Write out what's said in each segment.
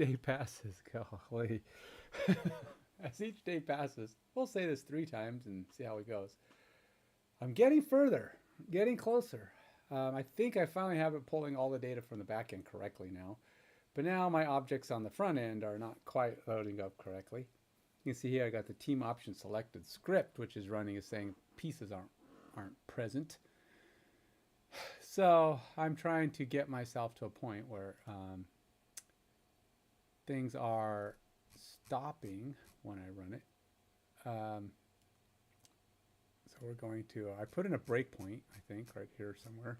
day passes, golly, as each day passes, we'll say this 3 times and see how it goes. I'm getting further, getting closer. I think I finally have it pulling all the data from the back end correctly now. But now my objects on the front end are not quite loading up correctly. You can see here I got the team option selected script, which is running, is saying pieces aren't present. So I'm trying to get myself to a point where things are stopping when I run it. So we're going to, I put in a breakpoint, I think, right here somewhere.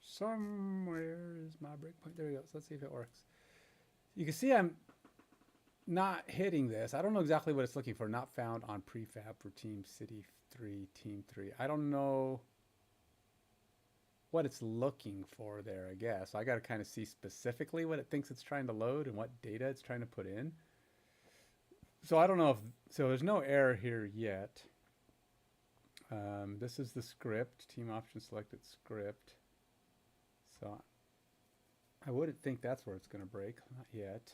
Somewhere is my breakpoint. There we go. So let's see if it works. You can see I'm not hitting this. I don't know exactly what it's looking for. Not found on prefab for Team City 3, Team 3. I don't know what it's looking for there, I guess. So I got to kind of see specifically what it thinks it's trying to load and what data it's trying to put in. So I don't know if, so there's no error here yet. This is the script, team option selected script. So I wouldn't think that's where it's going to break, not yet.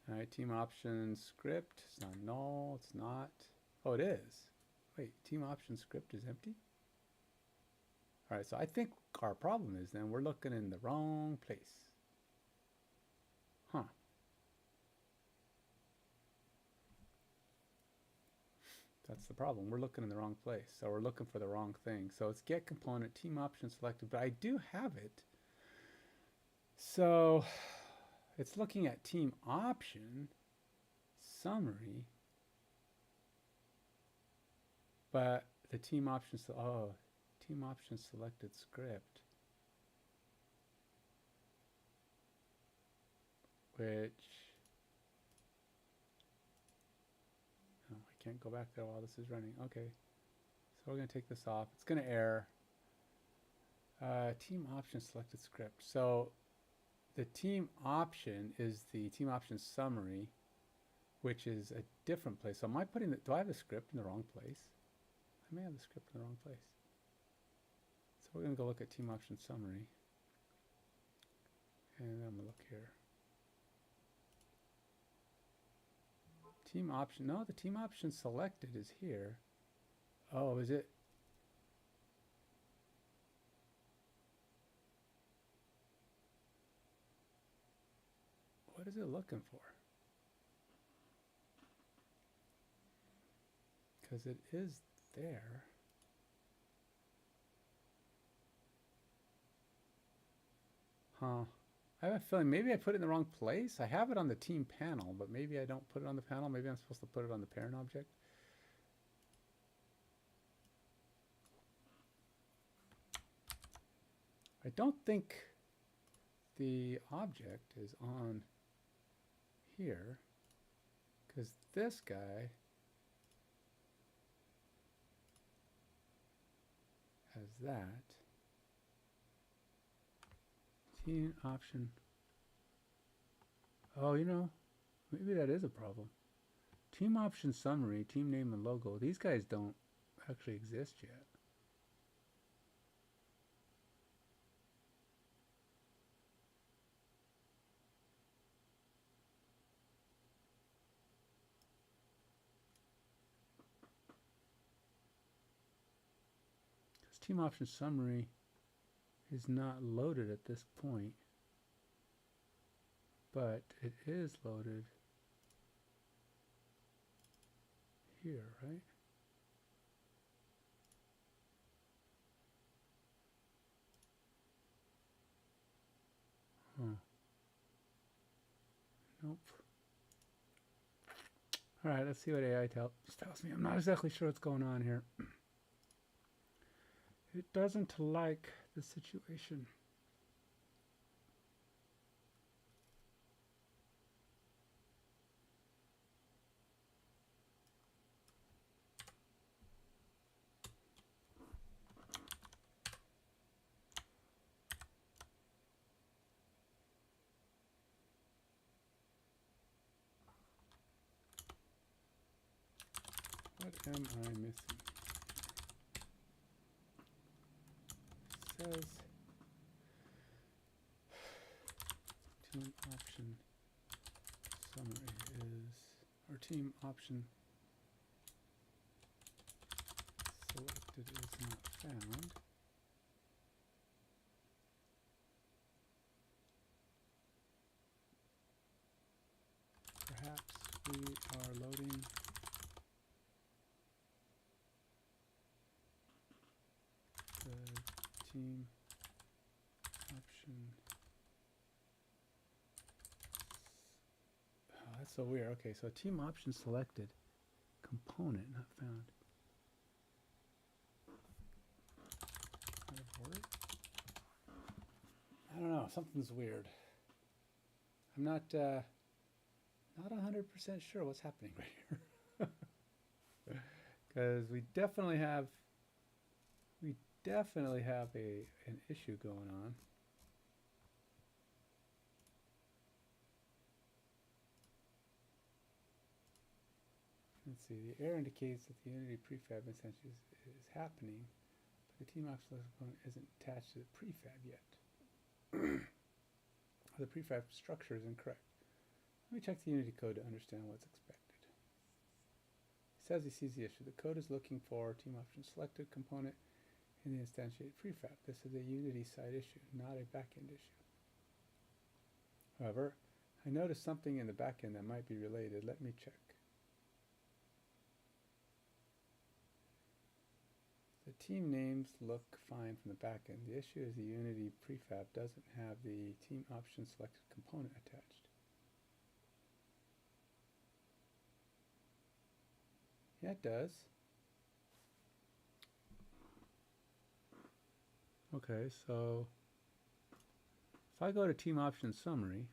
All right, team option script, it's not null, it's not. Oh, it is. Wait, team option script is empty? All right, so I think our problem is then we're looking in the wrong place. Huh. That's the problem. We're looking in the wrong place. So we're looking for the wrong thing. So it's get component, team option selected, but I do have it. So it's looking at team option summary, but the team option, oh, team option selected script, which, oh, I can't go back there while this is running. Okay, so we're going to take this off. It's going to error. Team option selected script. So the team option is the team option summary, which is a different place. So am I putting the, do I have the script in the wrong place? I may have the script in the wrong place. So we're going to go look at team option summary. And I'm going to look here. Team option, no, the team option selected is here. Oh, is it? What is it looking for? Because it is there. Huh. I have a feeling maybe I put it in the wrong place. I have it on the team panel, but maybe I don't put it on the panel. Maybe I'm supposed to put it on the parent object. I don't think the object is on here, because this guy has that. Team option. Oh, you know, maybe that is a problem. Team option summary, team name and logo. These guys don't actually exist yet. Team option summary is not loaded at this point, but it is loaded here, right? Huh. Nope. All right, let's see what AI tells me. I'm not exactly sure what's going on here. It doesn't like the situation. What am I missing? It says team option summary is, or team option selected is not found. Perhaps we are loading the team option. Oh, that's so weird. Okay, so team option selected, component not found. I don't know, something's weird. I'm not 100% sure what's happening right here. Because we definitely have an issue going on. Let's see, the error indicates that the Unity prefab essentially is happening, but the team option component isn't attached to the prefab yet. The prefab structure is incorrect. Let me check the Unity code to understand what's expected. He says he sees the issue. The code is looking for team option selected component in the instantiated prefab. This is a Unity side issue, not a backend issue. However, I noticed something in the backend that might be related. Let me check. The team names look fine from the backend. The issue is the Unity prefab doesn't have the team option selected component attached. Yeah, it does. Okay, so if I go to team option summary,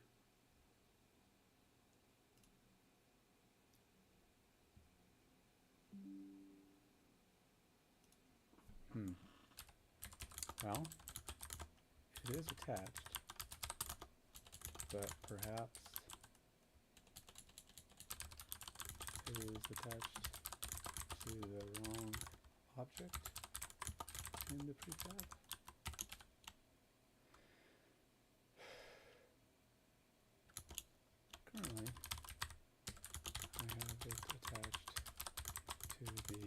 well, it is attached, but perhaps it is attached to the wrong object in the prefab. Currently, I have it attached to the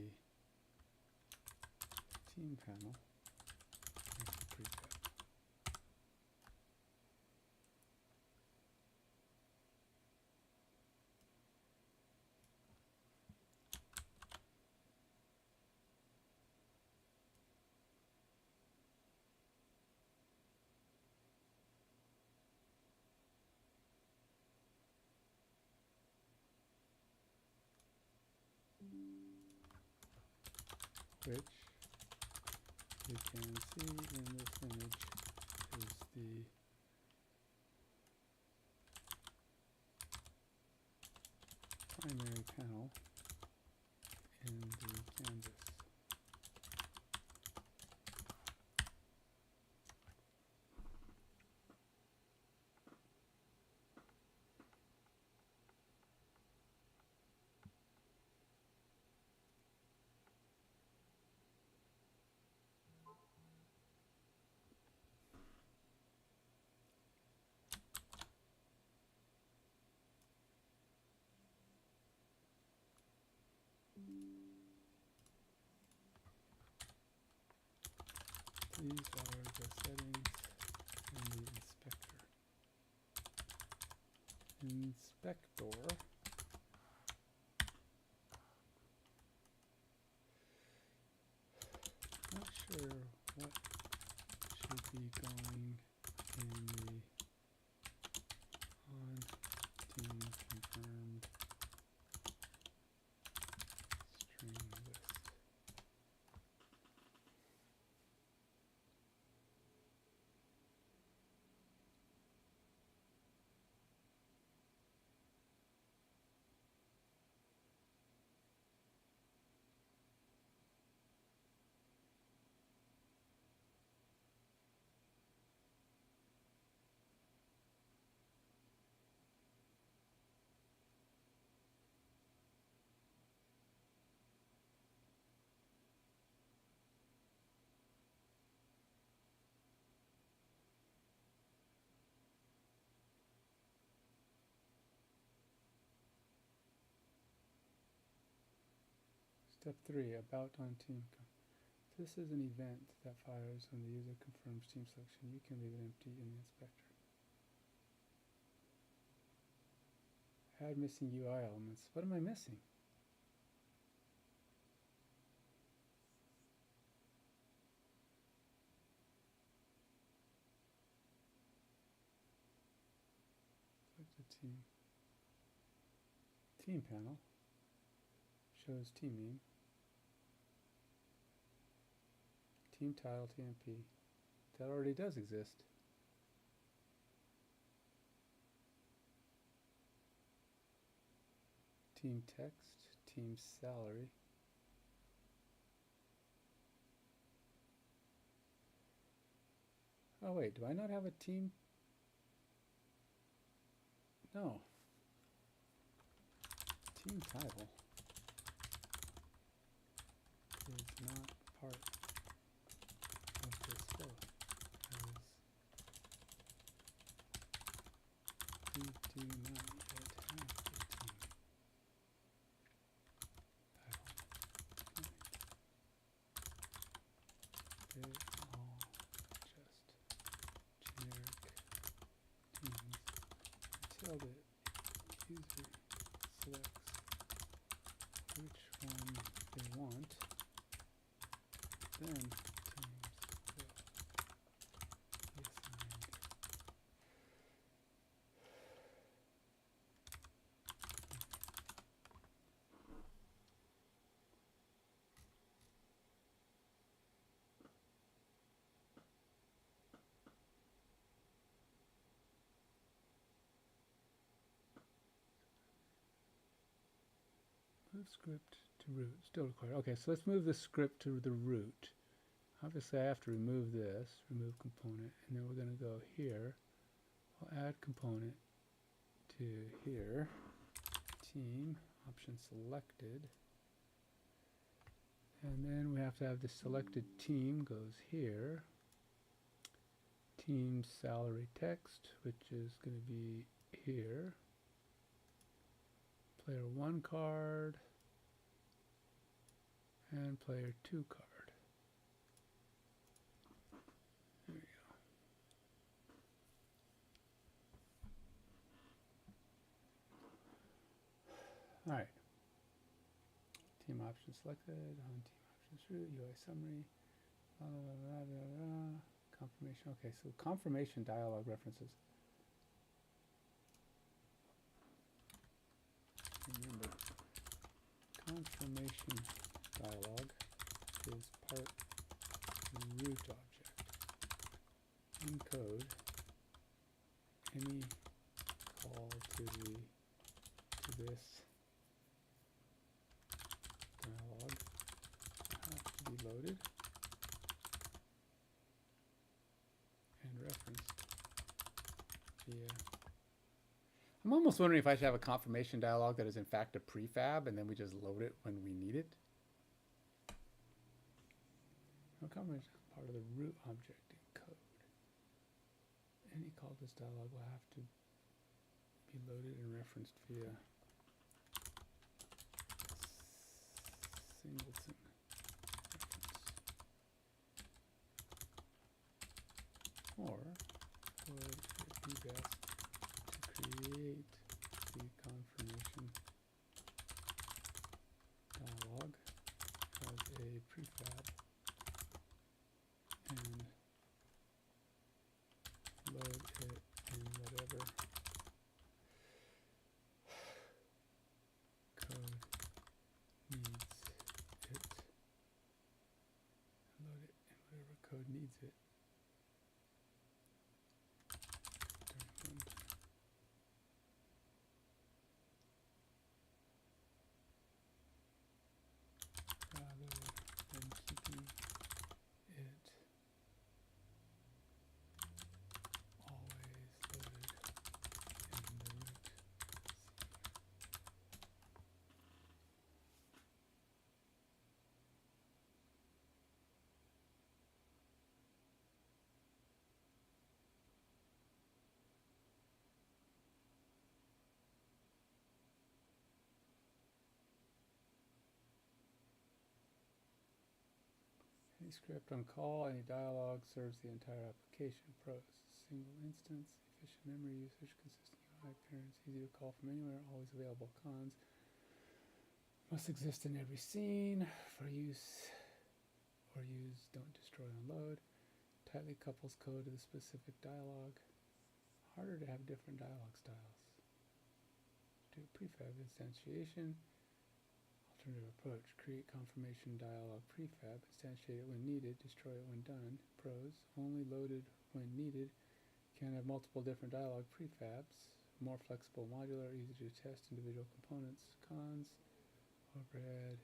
team panel as the prefab. Which we can see in this image is the primary panel in the canvas. These are the settings in the inspector. Inspector. Not sure what should be going in the on team confirmed string list. Step 3, about on team. This is an event that fires when the user confirms team selection. You can leave it empty in the inspector. Add missing UI elements. What am I missing? Select the team. Team panel shows team name. Team title, TMP. That already does exist. Team text, team salary. Oh wait, do I not have a team? No. Team title is not part of this flow, as we do not yet have a team title. They all just generic teams until the user selects which one they want, then teams will be assigned. Move script to root. Still required. Okay, so let's move the script to the root. Obviously, I have to remove this, remove component, and then we're going to go here. I'll add component to here. Team, option selected. And then we have to have the selected team goes here. Team salary text, which is going to be here. Player 1 card and player 2 card. There we go. All right. Team option selected. On team options root. UI summary. Blah, blah, blah, blah, blah. Confirmation. Okay, so confirmation dialog references. Remember, confirmation dialog is part root object. Encode any call to this dialog have to be loaded and referenced via. I'm almost wondering if I should have a confirmation dialog that is in fact a prefab and then we just load it when we need it. No confirmation is part of the root object encode. Any call to this dialog will have to be loaded and referenced via singleton reference. Or would it be best to create the confirmation dialog as a prefab and load it in whatever code needs it. Load it in whatever code needs it. script on call, any dialogue serves the entire application. Pros, single instance, efficient memory usage, consistent UI appearance, easy to call from anywhere, always available. Cons, must exist in every scene. For use or use, don't destroy and load. Tightly couples code to the specific dialogue. Harder to have different dialogue styles. Do prefab instantiation. Alternative approach. Create confirmation dialogue prefab. Instantiate it when needed. Destroy it when done. Pros. Only loaded when needed. Can have multiple different dialogue prefabs. More flexible, modular, easy to test individual components. Cons. Overhead.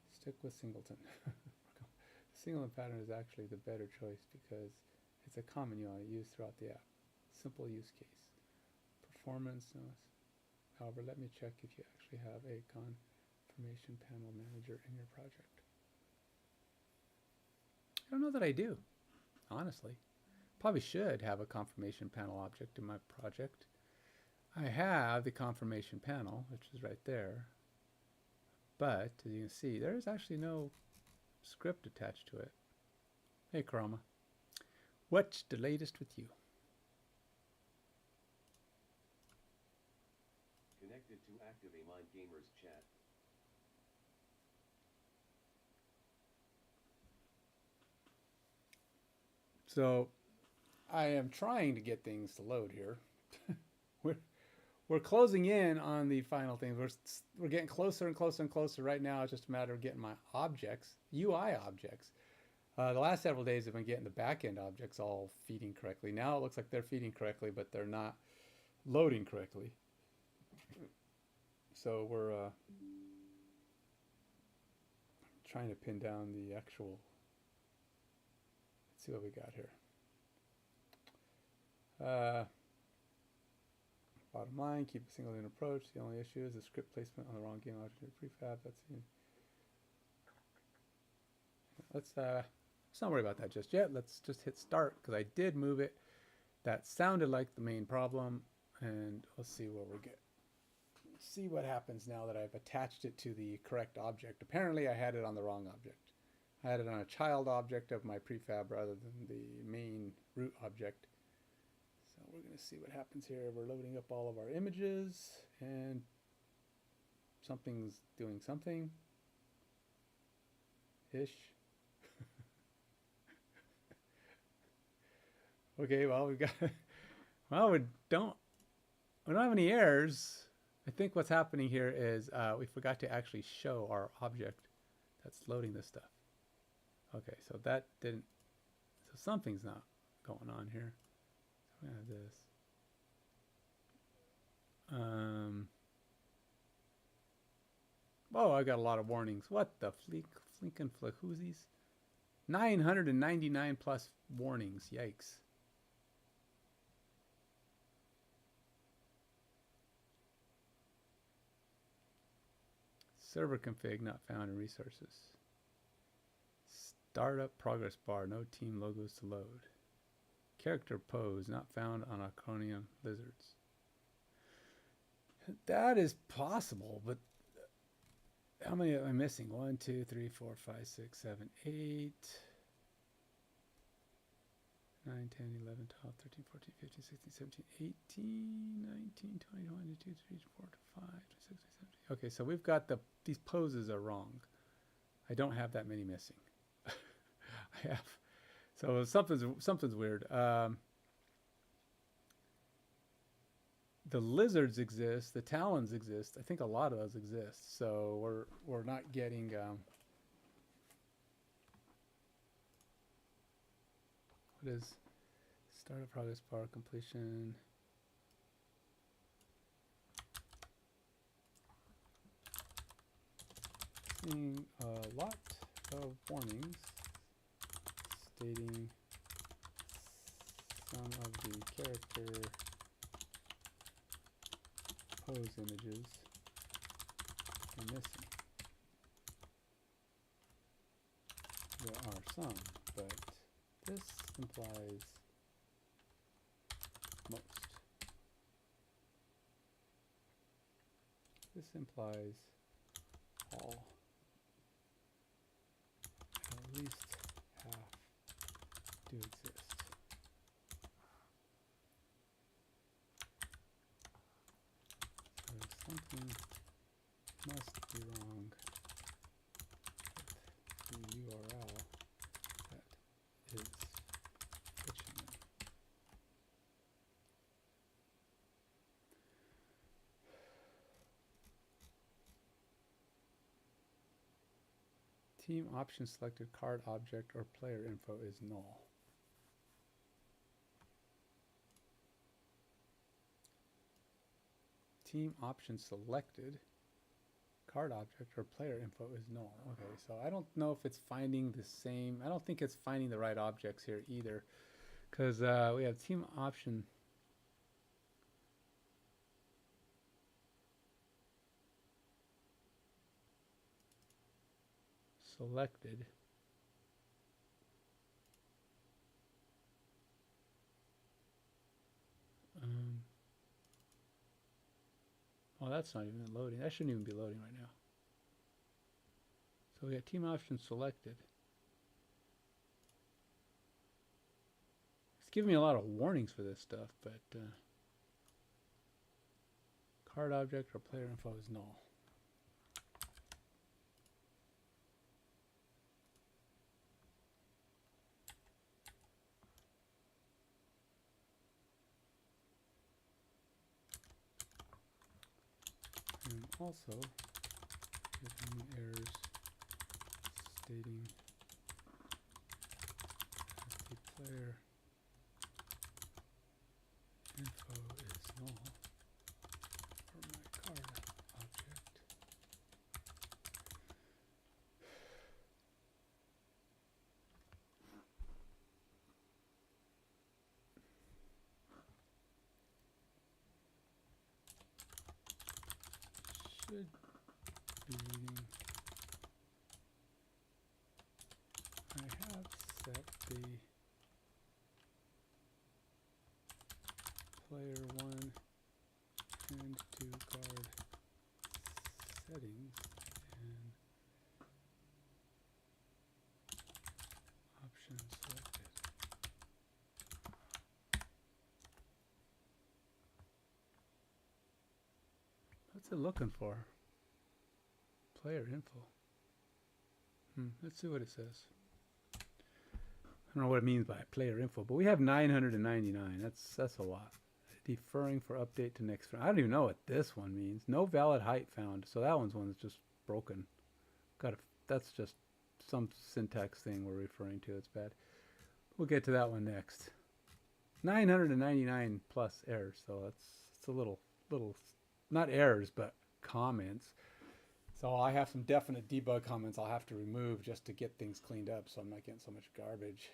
Stick with singleton. The singleton pattern is actually the better choice because it's a common UI used throughout the app. Simple use case. Performance. No. However, let me check if you actually have a confirmation panel manager in your project. I don't know that I do, honestly. Probably should have a confirmation panel object in my project. I have the confirmation panel, which is right there. But, as you can see, there is actually no script attached to it. Hey, Chroma. What's the latest with you? Connected to active a Mind Gamers chat. So, I am trying to get things to load here. We're closing in on the final things. We're getting closer and closer and closer. Right now, it's just a matter of getting my objects, UI objects. The last several days have been getting the back-end objects all feeding correctly. Now it looks like they're feeding correctly, but they're not loading correctly. So we're trying to pin down the actual. Let's see what we got here. Bottom line, keep a single unit approach. The only issue is the script placement on the wrong game object prefab. That's in. Let's not worry about that just yet. Let's just hit start because I did move it. That sounded like the main problem, and let's see where we get. See what happens now that I've attached it to the correct object. Apparently, I had it on the wrong object. I had it on a child object of my prefab rather than the main root object. So we're going to see what happens here. We're loading up all of our images, and something's doing something. Ish. Okay, well, we got. Well, we don't have any errors. I think what's happening here is we forgot to actually show our object that's loading this stuff. Okay, so that didn't. So something's not going on here. So we're gonna have this. Oh, I got a lot of warnings. What the flinkin' flahoozies? 999 plus warnings. Yikes. Server config not found in resources. Startup progress bar, no team logos to load. Character pose not found on Acronium lizards. That is possible, but how many am I missing? 1, 2, 3, 4, 5, 6, 7, 8, 9, 10, 11, 12, 13, 14, 15, 16, 17, 18, 19, 20, 21, 22, 23, 24, 25, 26, 27. Okay, so we've got these poses are wrong. I don't have that many missing. I have. So something's weird. The lizards exist, the talons exist. I think a lot of those exist. So we're not getting what is startup progress bar completion? Seeing a lot of warnings stating some of the character pose images are missing. There are some, but this implies most. This implies all. At least Team option selected card object or player info is null. Team option selected card object or player info is null. Okay, so I don't know if it's finding the same. I don't think it's finding the right objects here either, because we have team option selected. Oh, that's not even loading. That shouldn't even be loading right now. So we got team option selected. It's giving me a lot of warnings for this stuff, but card object or player info is null. And also giving errors stating that the player info is null for my card object. Should be reading. I have set the player 1 and 2 card settings and option selected. What's it looking for? Player info. Let's see what it says. I don't know what it means by player info, but we have 999. That's a lot. Deferring for update to next. I don't even know what this one means. No valid height found. So that one's just broken. That's just some syntax thing we're referring to. It's bad. We'll get to that one next. 999 plus errors. So it's a little not errors, but comments. So I have some definite debug comments I'll have to remove just to get things cleaned up so I'm not getting so much garbage.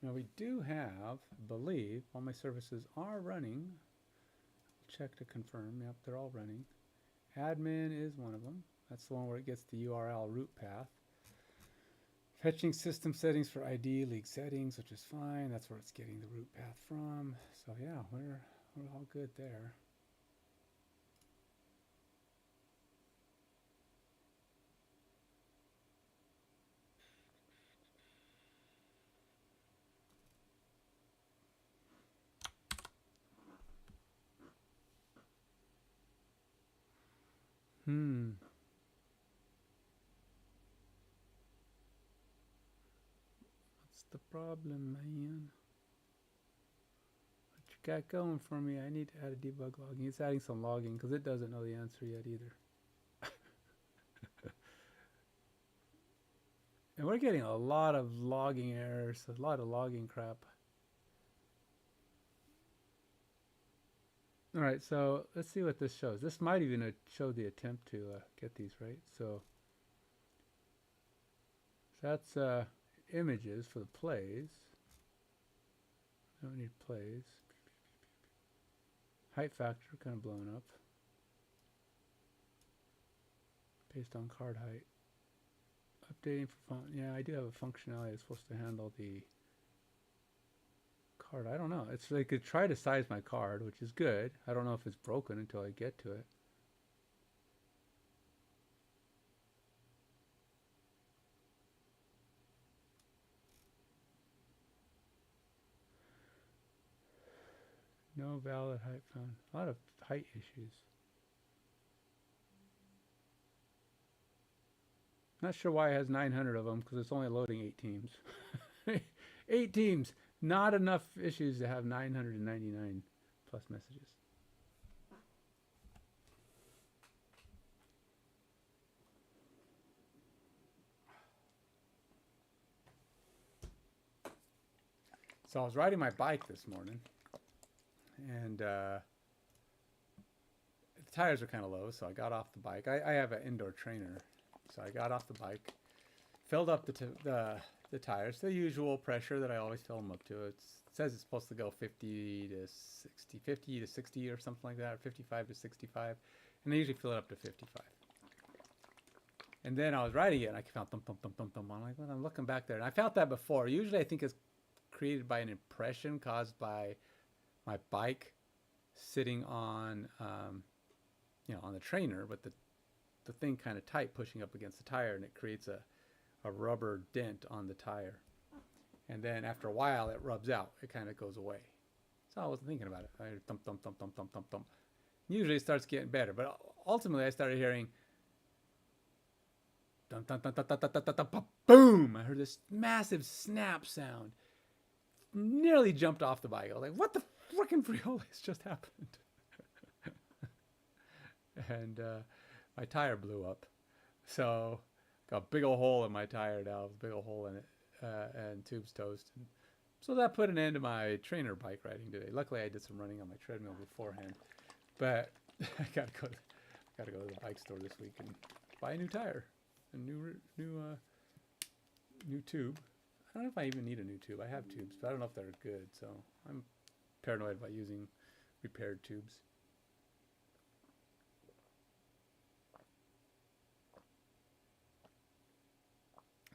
Now we do have, I believe, all my services are running. Check to confirm. Yep, they're all running. Admin is one of them. That's the one where it gets the URL root path. Fetching system settings for ID, league settings, which is fine. That's where it's getting the root path from. So yeah, we're all good there. What's the problem, man? What you got going for me? I need to add a debug logging. It's adding some logging because it doesn't know the answer yet either. And we're getting a lot of logging errors, a lot of logging crap. All right, so let's see what this shows. This might even show the attempt to get these right. So that's images for the plays. Don't need plays. Height factor kind of blown up based on card height. Updating for font. Yeah, I do have a functionality that's supposed to handle the card. I don't know. It's like it try to size my card, which is good. I don't know if it's broken until I get to it. No valid height found. A lot of height issues. Not sure why it has 900 of them because it's only loading 8 teams. 8 teams. Not enough issues to have 999 plus messages. So I was riding my bike this morning, and the tires are kind of low, so I got off the bike. I have an indoor trainer, so I got off the bike, filled up the tires, the usual pressure that I always fill them up to. It says it's supposed to go 50 to 60, 50 to 60 or something like that, or 55 to 65, and I usually fill it up to 55. And then I was riding it, and I found thump, thump, thump, thump, thump. I'm like, well, I'm looking back there, and I felt that before. Usually I think it's created by an impression caused by my bike sitting on, on the trainer, but the thing kind of tight pushing up against the tire, and it creates a rubber dent on the tire. And then after a while, it rubs out. It kind of goes away. So I wasn't thinking about it. I heard thump, thump, thump, thump, thump, thump, thump. Usually it starts getting better, but ultimately I started hearing dun, dun, dun, dun, dun, dun, dun, dun, dun, boom! I heard this massive snap sound. Nearly jumped off the bike. I was like, what the frickin' frijoles just happened? And my tire blew up. So got a big old hole in my tire now, a big old hole in it, and tube's toast. And so that put an end to my trainer bike riding today. Luckily, I did some running on my treadmill beforehand, but I gotta go to the bike store this week and buy a new tire, a new tube. I don't know if I even need a new tube. I have tubes, but I don't know if they're good, so I'm paranoid about using repaired tubes.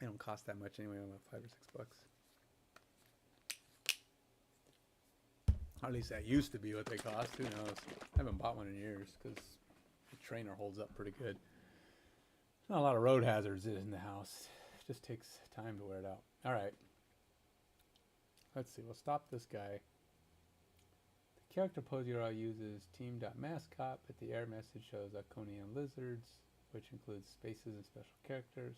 They don't cost that much anyway, about $5 or $6. Or at least that used to be what they cost. Who knows? I haven't bought one in years because the trainer holds up pretty good. Not a lot of road hazards in the house. It just takes time to wear it out. All right. Let's see. We'll stop this guy. The character pose URL uses team.mascot, but the error message shows Iconian lizards, which includes spaces and special characters.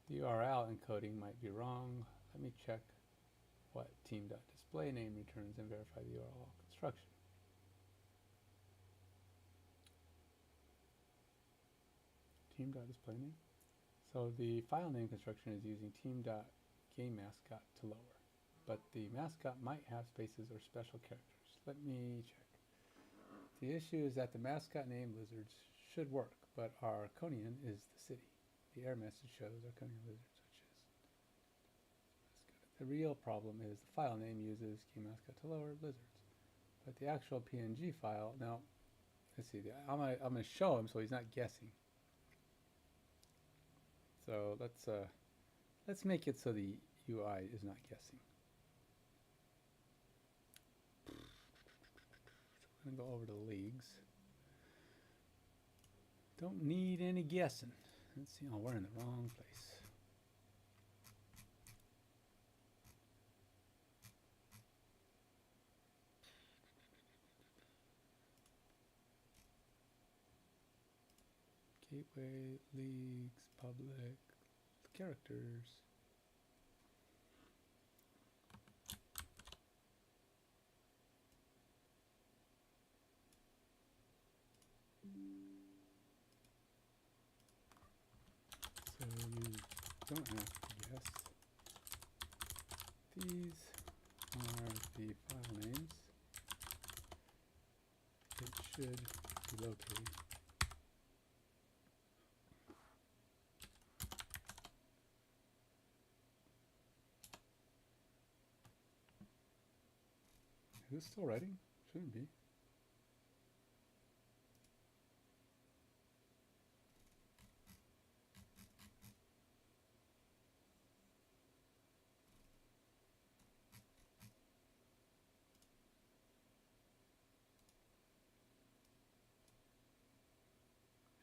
The URL encoding might be wrong. Let me check what team.displayName returns and verify the URL construction. Team.displayName. So the file name construction is using team.gameMascot to lower, but the mascot might have spaces or special characters. Let me check. The issue is that the mascot name lizards should work, but our Arconian is the city. The error message shows Arconian lizards, which is mascot. The real problem is the file name uses gamemascot to lower lizards, but the actual PNG file. Now, let's see. I'm gonna show him so he's not guessing. So let's make it so the UI is not guessing. So we're gonna go over to leagues. Don't need any guessing. Let's see. Oh, we're in the wrong place. Gateway, leagues, public, characters. So you don't have to guess. These are the file names. It should be located. Is it still writing? Shouldn't be.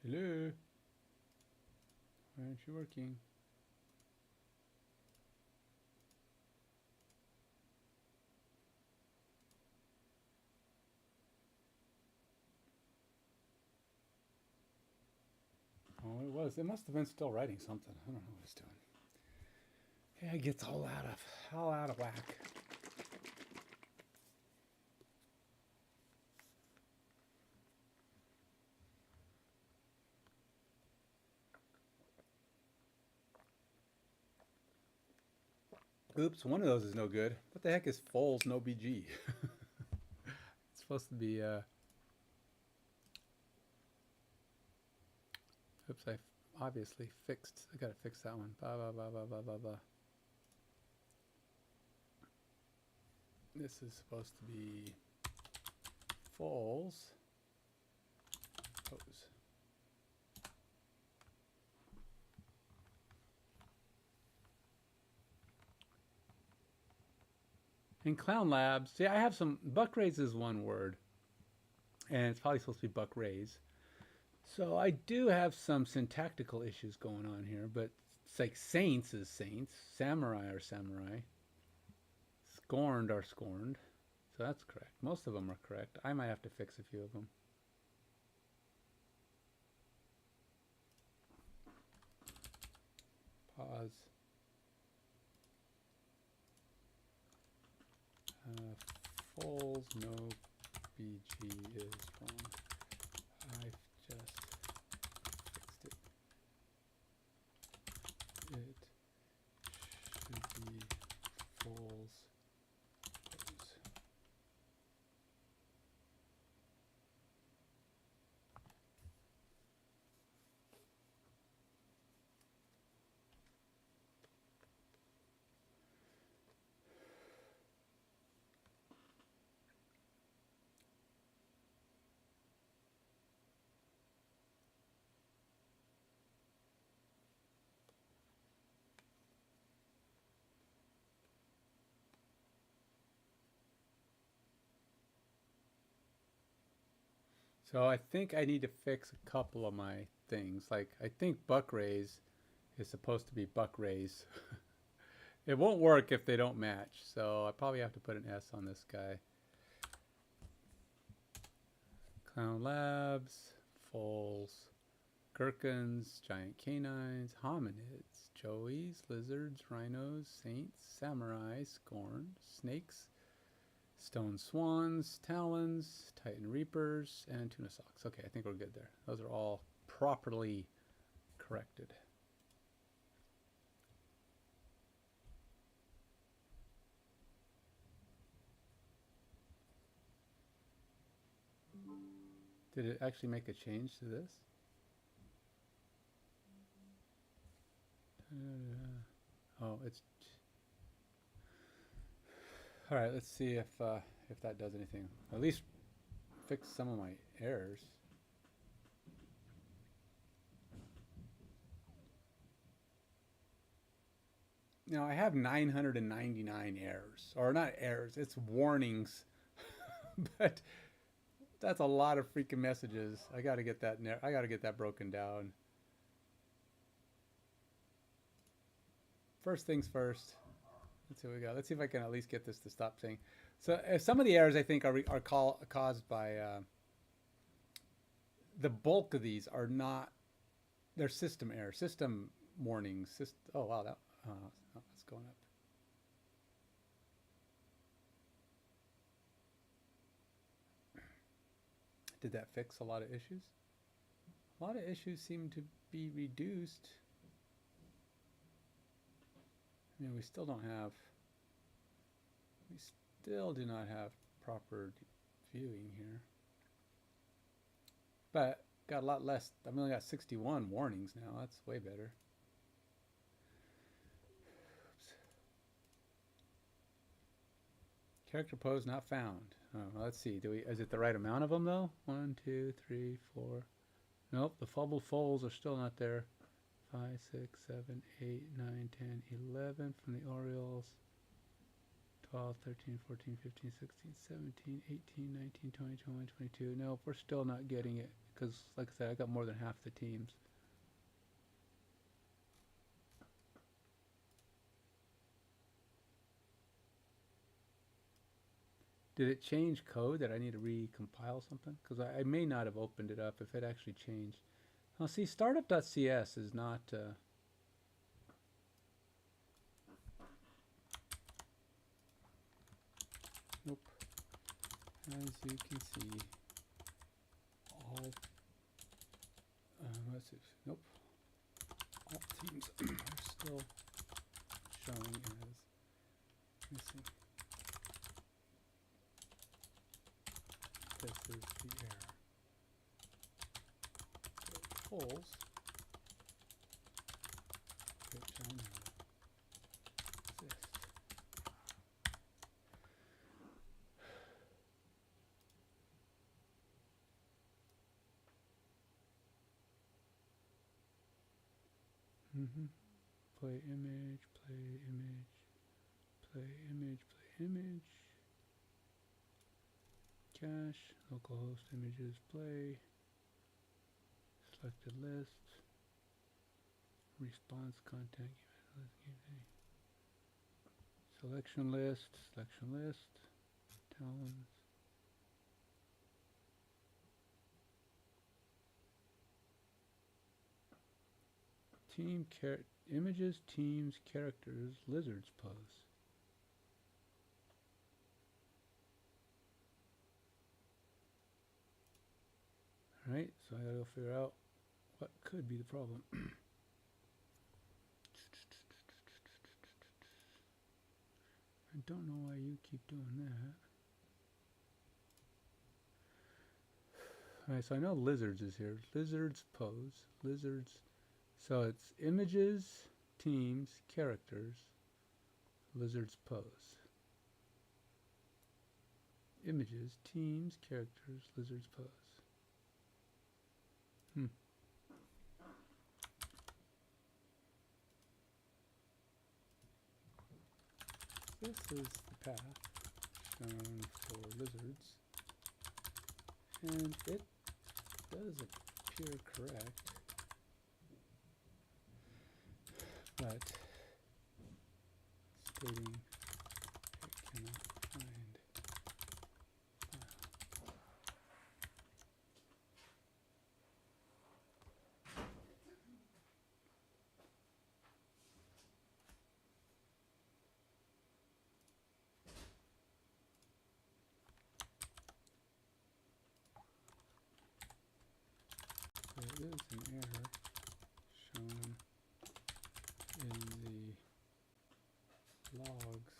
Hello? Why aren't you working? It must have been still writing something. I don't know what it's doing. Yeah, it gets all out of whack. Oops, one of those is no good. What the heck is Foles no BG? It's supposed to be, oops, I obviously fixed. I gotta fix that one. Blah, blah, blah, blah, blah, blah, blah. This is supposed to be Foles. Pose. In Clown Labs, see, I have some, buck raise is one word, and it's probably supposed to be buck raise. So I do have some syntactical issues going on here, but it's like saints is saints, samurai are samurai, scorned are scorned. So that's correct. Most of them are correct. I might have to fix a few of them. Pause. Foles no BG is wrong. I've just fixed it. It should be Foles. So I think I need to fix a couple of my things. Like I think buck raise is supposed to be buck raise. It won't work if they don't match. So I probably have to put an S on this guy. Clown Labs, Foles, Gherkins, Giant Canines, Hominids, Joeys, Lizards, Rhinos, Saints, Samurai, Scorn, Snakes, Stone Swans, Talons, Titan Reapers, and Tuna Socks. Okay, I think we're good there. Those are all properly corrected. Did it actually make a change to this? Oh, it's... All right, let's see if that does anything. At least fix some of my errors. Now I have 999 errors, or not errors, it's warnings. But that's a lot of freaking messages. I got to get that. I got to get that broken down. First things first. Let's see what we got. Let's see if I can at least get this to stop saying. So some of the errors I think are caused by the bulk of these are not. They're system errors, system warnings. Oh wow, that's going up. Did that fix a lot of issues? A lot of issues seem to be reduced. I mean, we still do not have proper viewing here. But got a lot less. I've only got 61 warnings now. That's way better. Oops. Character pose not found. Oh, well, let's see. Is it the right amount of them though? 1, 2, 3, 4. Nope, the fumbled foals are still not there. 5, 6, 7, 8, 9, 10, 11 from the Orioles. 12, 13, 14, 15, 16, 17, 18, 19, 20, 21, 22. Nope, we're still not getting it because, like I said, I got more than half the teams. Did it change code that I need to recompile something? Because I may not have opened it up if it actually changed. Now see, startup.cs is not... nope. As you can see, all... let's see. Nope. All teams are still showing as missing. This is the error. So polls, which I know exist. Play image, play image, play image, play image. Cache, localhost images, play. Selected list. Response content. Selection list, talons. Team images, teams, characters, lizards pose. Alright, so I gotta figure out what could be the problem. I don't know why you keep doing that. Alright, so I know lizards is here. Lizards pose. Lizards. So it's images, teams, characters, lizards pose. Images, teams, characters, lizards pose. This is the path shown for lizards, and it does appear correct, but stating it cannot find file. So there is an error shown in the logs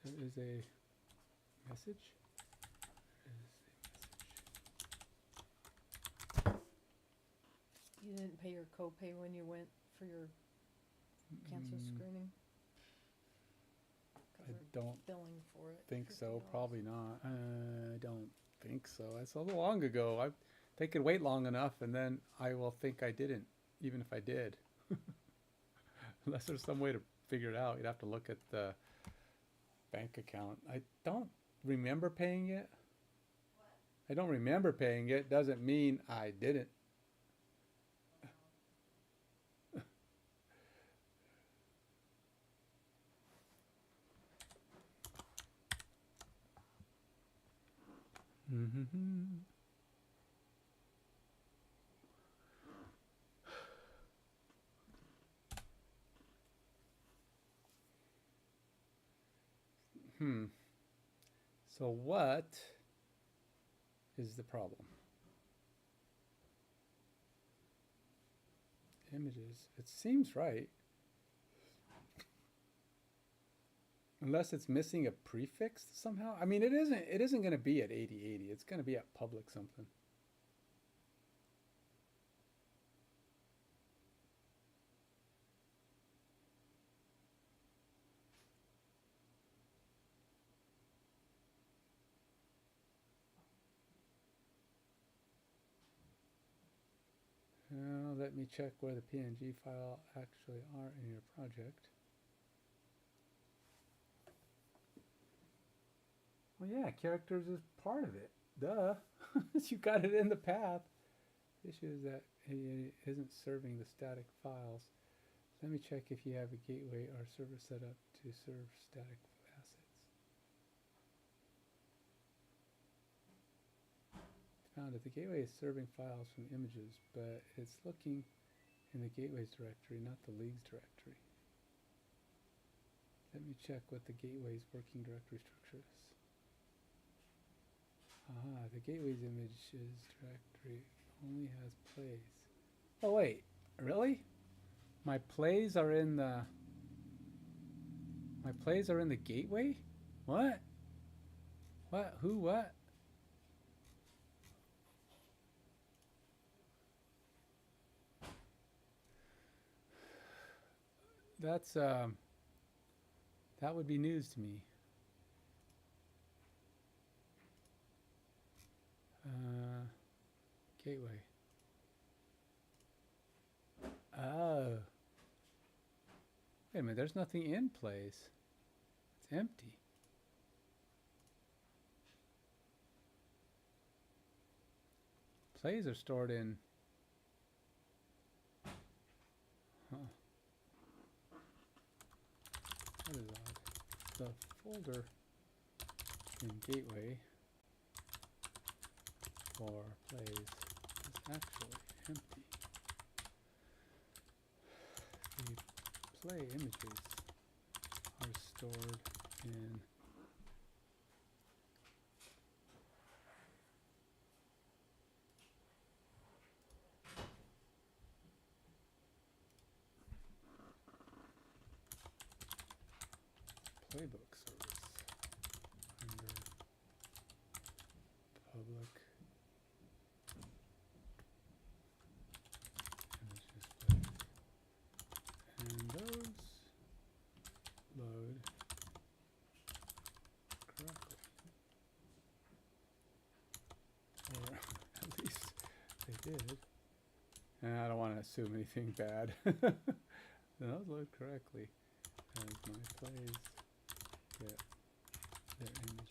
messages. There is a message. You didn't pay your copay when you went for your cancer screening? I don't billing for it. think so. $50. Probably not. I don't think so. That's a little long ago. I think it wait long enough, and then I will think I didn't, even if I did. Unless there's some way to figure it out. You'd have to look at the bank account. I don't remember paying it. I don't remember paying it. Doesn't mean I didn't. So what is the problem? Images. It seems right. Unless it's missing a prefix somehow. I mean, it isn't going to be at 8080. It's going to be at public something. Now let me check where the PNG file actually are in your project. Well, yeah, characters is part of it. Duh. You got it in the path. The issue is that it isn't serving the static files. Let me check if you have a gateway or server set up to serve static assets. Found it. The gateway is serving files from images, but it's looking in the gateway's directory, not the league's directory. Let me check what the gateway's working directory structure is. Aha, the gateway's images directory only has plays. Oh wait, really? My plays are in the gateway? What? What? Who? What? That's that would be news to me. Gateway. Oh. Wait a minute, there's nothing in place. It's empty. Plays are stored in... Huh. That is odd. The folder in gateway for plays is actually empty. The play images are stored in playbook service under public image display, and those load correctly, or at least they did. And I don't want to assume anything bad. Those load correctly as my plays get their images.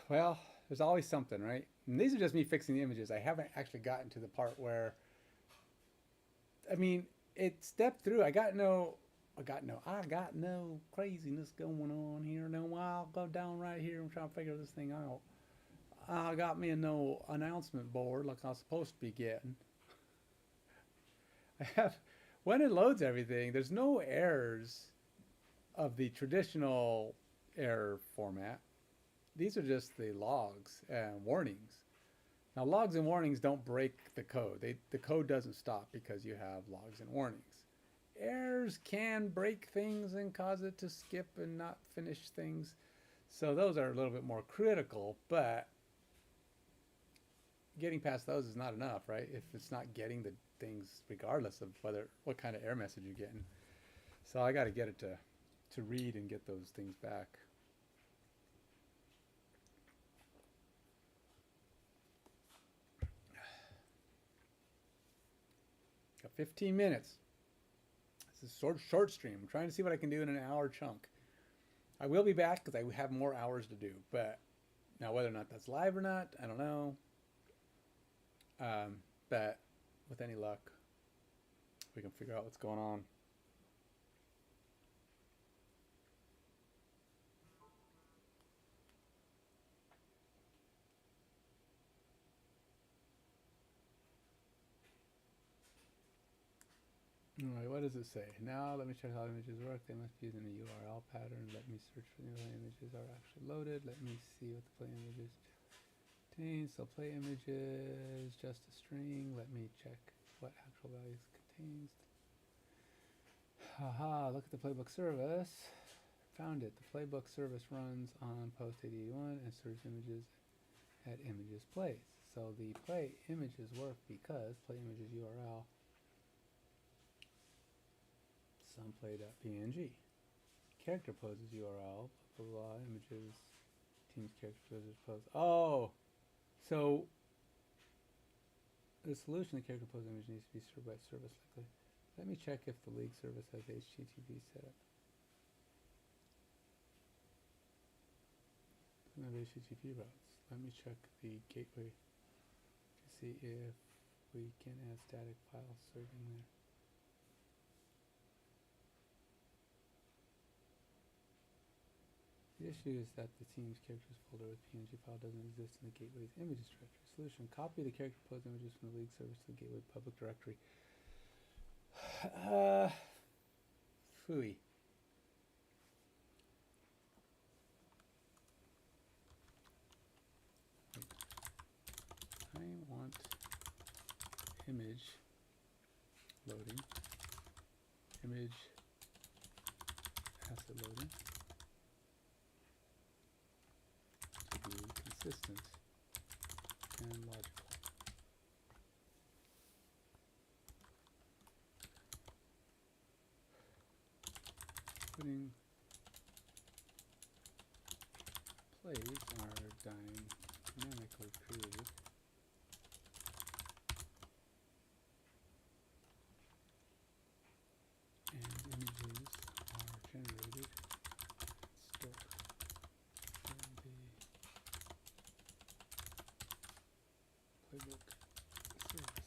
Well, there's always something, right? And these are just me fixing the images. I haven't actually gotten to the part where, I mean, it stepped through. I got no craziness going on here. No, I'll go down right here and try to figure this thing out. I got me a no announcement board like I was supposed to be getting. I have, when it loads everything, there's no errors of the traditional error format. These are just the logs and warnings. Now, logs and warnings don't break the code. The code doesn't stop because you have logs and warnings. Errors can break things and cause it to skip and not finish things. So those are a little bit more critical, but getting past those is not enough, right? If it's not getting the things regardless of what kind of error message you're getting. So I got to get it to read and get those things back. Got 15 minutes. This is short stream. I'm trying to see what I can do in an hour chunk. I will be back because I have more hours to do. But now whether or not that's live or not, I don't know. But with any luck, we can figure out what's going on. Alright, what does it say? Now let me check how images work. They must be using a URL pattern. Let me search for the images are actually loaded. Let me see what the play images contain. So play images, just a string. Let me check what actual values contains. Haha, look at the playbook service. Found it. The playbook service runs on post 8081 and serves images at images plays. So the play images work because play images URL someplay.png. character poses URL, blah, blah, blah, images, teams, character poses, pose. Oh, so the solution to character pose image needs to be served by service likely. Let me check if the league service has HTTP set up. Doesn't have HTTP routes. Let me check the gateway to see if we can add static file serving there. The issue is that the team's characters folder with PNG file doesn't exist in the gateway's images directory. Solution: copy the character pose images from the league service to the gateway public directory. Phooey. I want image loading, image asset loading to be consistent and logical. Putting plays are dynamically created and images are generated and stored in the playbook service.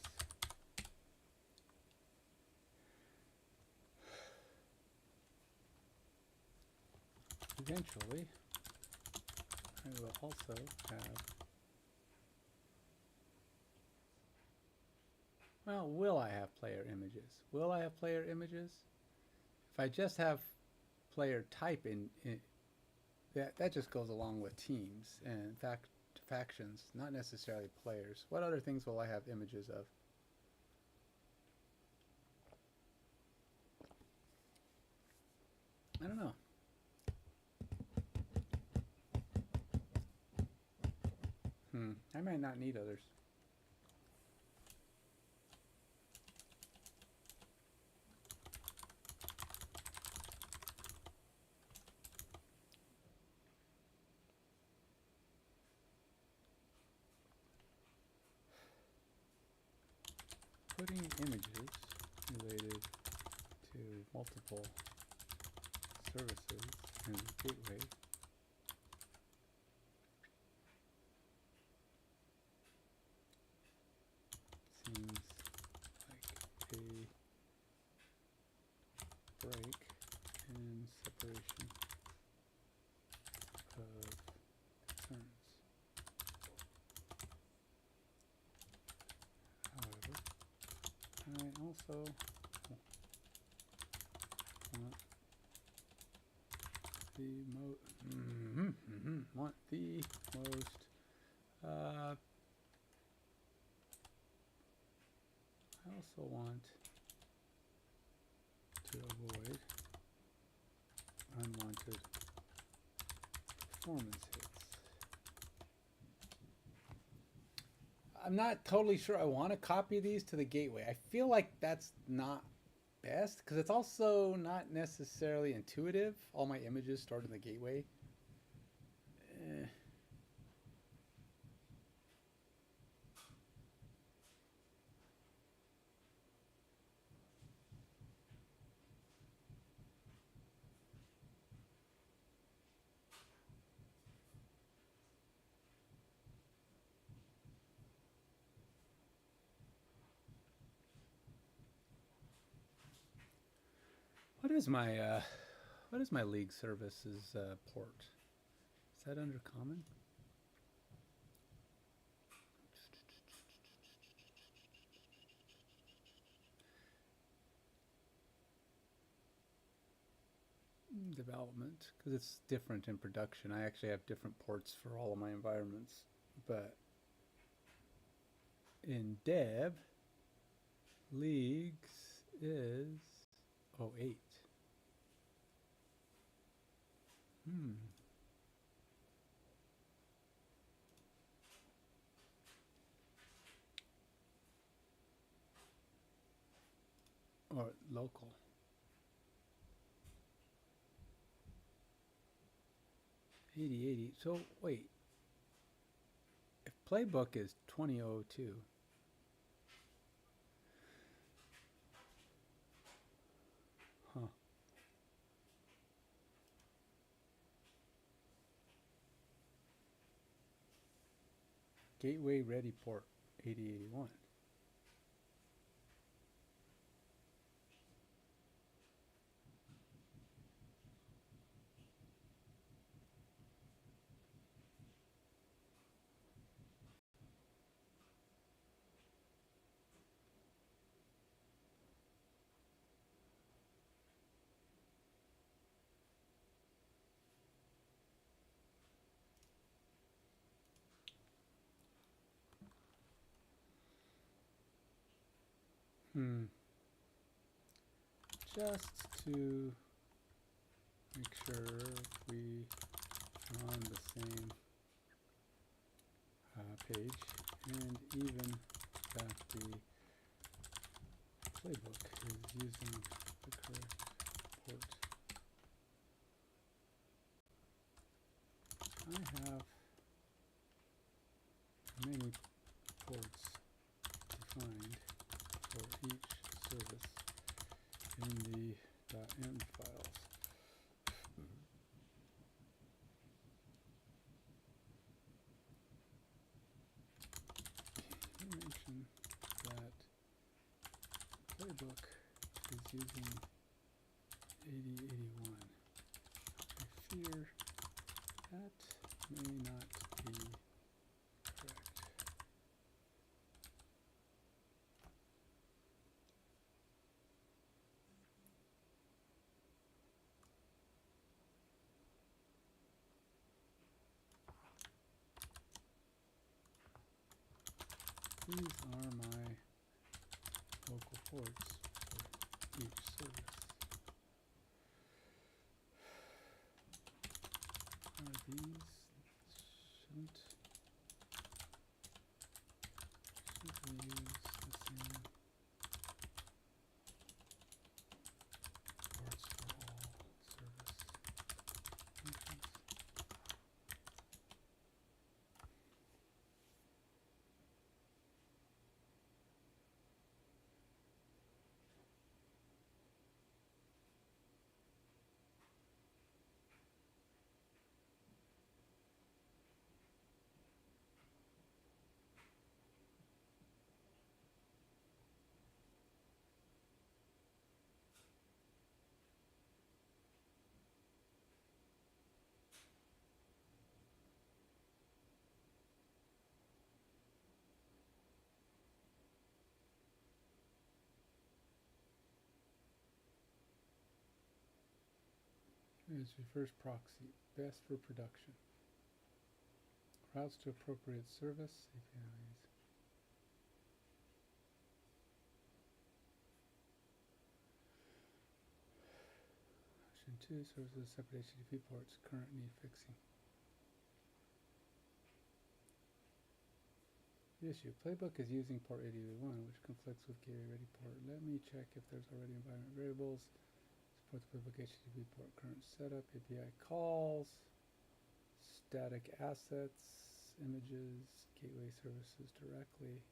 Eventually, I will also have, well, will I have player images? Will I have player images? If I just have player type in that just goes along with teams and factions, not necessarily players. What other things will I have images of? I don't know. I might not need others. Putting images related to multiple services in the gateway seems like a break in separation of concerns. However, I also want the most I also want to avoid unwanted performance hits. I'm not totally sure I want to copy these to the gateway. I feel like that's not best because it's also not necessarily intuitive. All my images stored in the gateway. What is my league services port? Is that under common? Development, because it's different in production. I actually have different ports for all of my environments, but in dev, leagues is 08. Or local. 8080. So wait, if playbook is 2002, huh? Gateway ready port 8081. Just to make sure we are on the same page, and even that the playbook is using the correct port. I have many ports defined for each service in the .m files. You mentioned that playbook is using 8081. I fear that may not be correct. These are my local ports for each service. Are these? Shouldn't we use the same ports for all service functions? Here's reverse proxy, best for production. Routes to appropriate service, APIs. Option 2, services separate HTTP ports, current need fixing. Issue, playbook is using port 8081, which conflicts with gateway ready port. Let me check if there's already environment variables. Support the playbook HTTP port current setup, API calls, static assets, images, gateway services directly.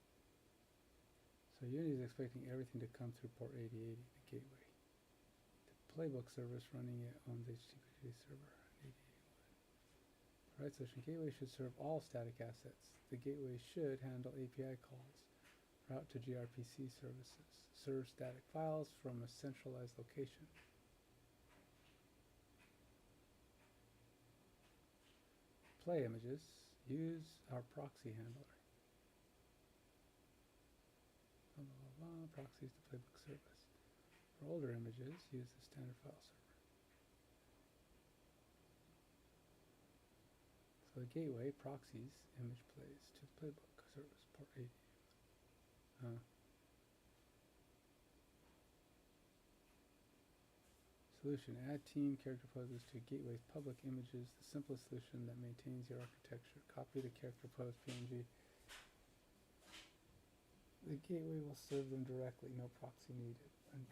So Unity is expecting everything to come through port 8080, the gateway. The playbook service running it on the HTTP server 8081. The right solution, gateway should serve all static assets. The gateway should handle API calls, route to gRPC services, serve static files from a centralized location. Play images, use our proxy handler. Blah, blah, blah, blah. Proxy is the playbook service. For older images, use the standard file server. So the gateway proxies image plays to the playbook service port 80. Solution, add team character poses to gateway's public images, the simplest solution that maintains your architecture. Copy the character pose PNG. The gateway will serve them directly, no proxy needed. And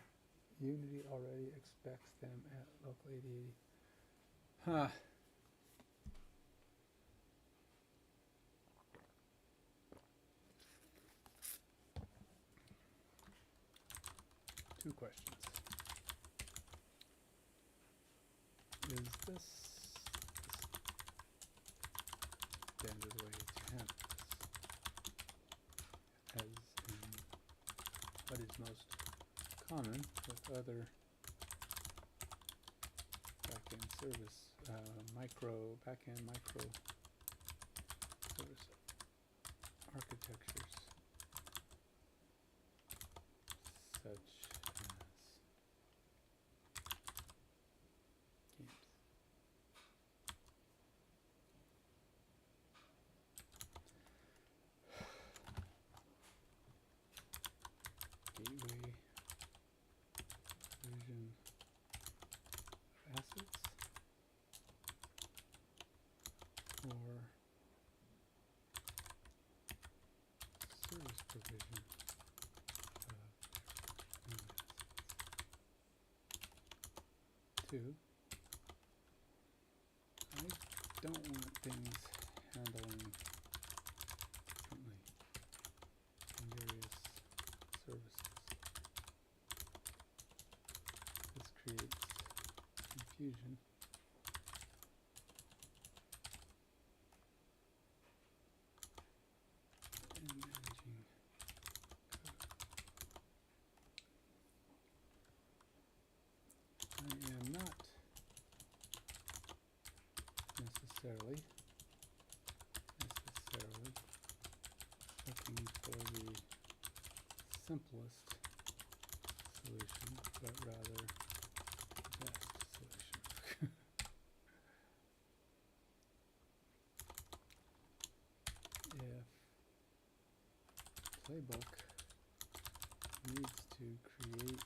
Unity already expects them at local 8080. Huh. standard way to handle this, as in what is most common with other backend service, backend micro service architectures, such as games. Gateway version of assets, or service provision of new assets. Two, I don't want things handling differently in various services. This creates confusion. In managing code. I am not necessarily looking for the simplest solution, but rather the best solution. If Playbook needs to create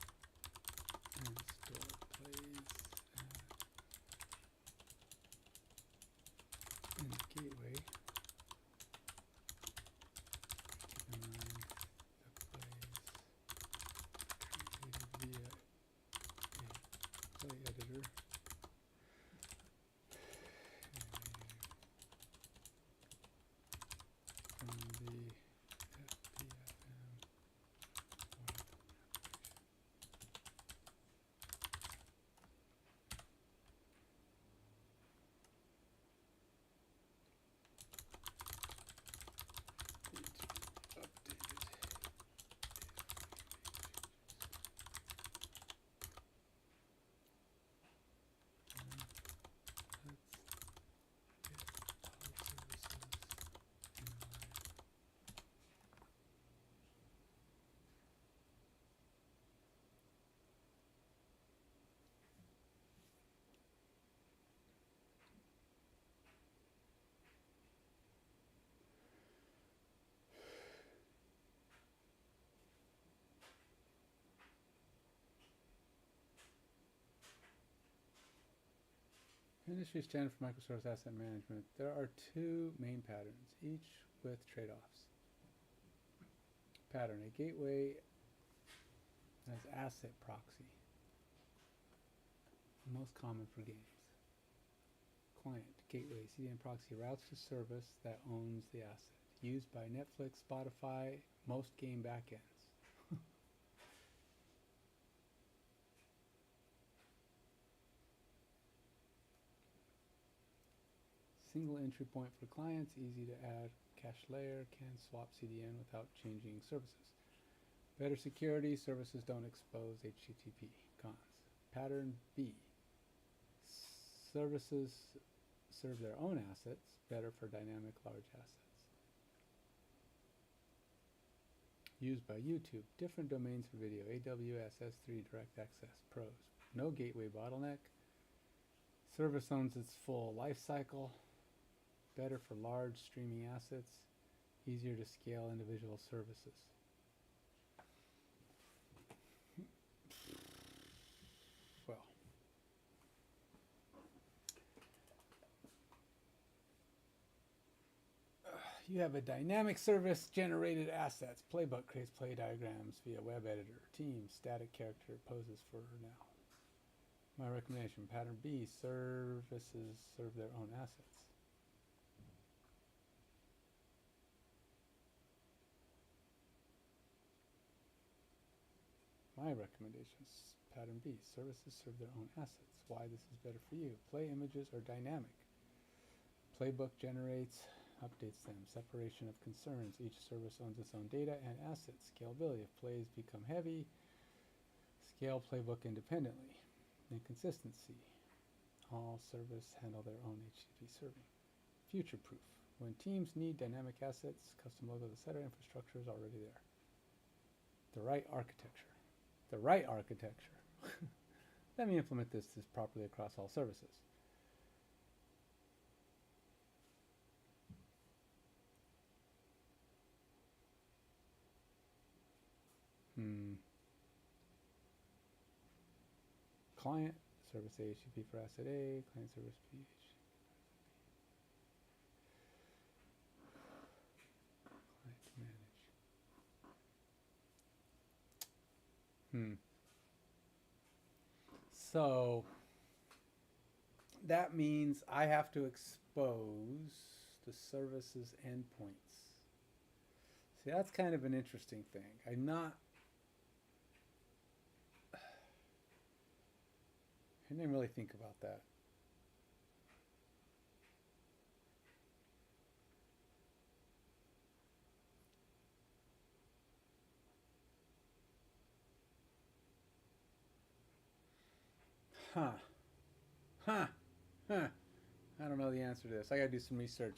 and store plays in the gateway, keep in mind the plays created via a play editor from the FPFM web application. Industry standard for microservice asset management. There are two main patterns, each with trade-offs. Pattern: a gateway as asset proxy, most common for games. Client: gateway CDN proxy routes to service that owns the asset, used by Netflix, Spotify, most game backends. Single entry point for clients, easy to add cache layer, can swap CDN without changing services. Better security, services don't expose HTTP. Cons. Pattern B. Services serve their own assets, better for dynamic large assets. Used by YouTube, different domains for video, AWS, S3, direct access. Pros: no gateway bottleneck, service owns its full life cycle, better for large streaming assets, easier to scale individual services. Well, you have a dynamic service generated assets. Playbook creates play diagrams via web editor. Team, static character poses for now. My recommendation, pattern B, services serve their own assets. My recommendations, pattern B, services serve their own assets. Why this is better for you. Play images are dynamic. Playbook generates updates them. Separation of concerns. Each service owns its own data and assets. Scalability. If plays become heavy, scale playbook independently. Inconsistency. All service handle their own HTTP serving. Future-proof. When teams need dynamic assets, custom logos, etc., infrastructure is already there. The right architecture. The right architecture. Let me implement this properly across all services. Client, service A, HTTP for asset A, client service B, client to manage. So that means I have to expose the service's endpoints. See, that's kind of an interesting thing. I didn't really think about that. I don't know the answer to this. I gotta do some research.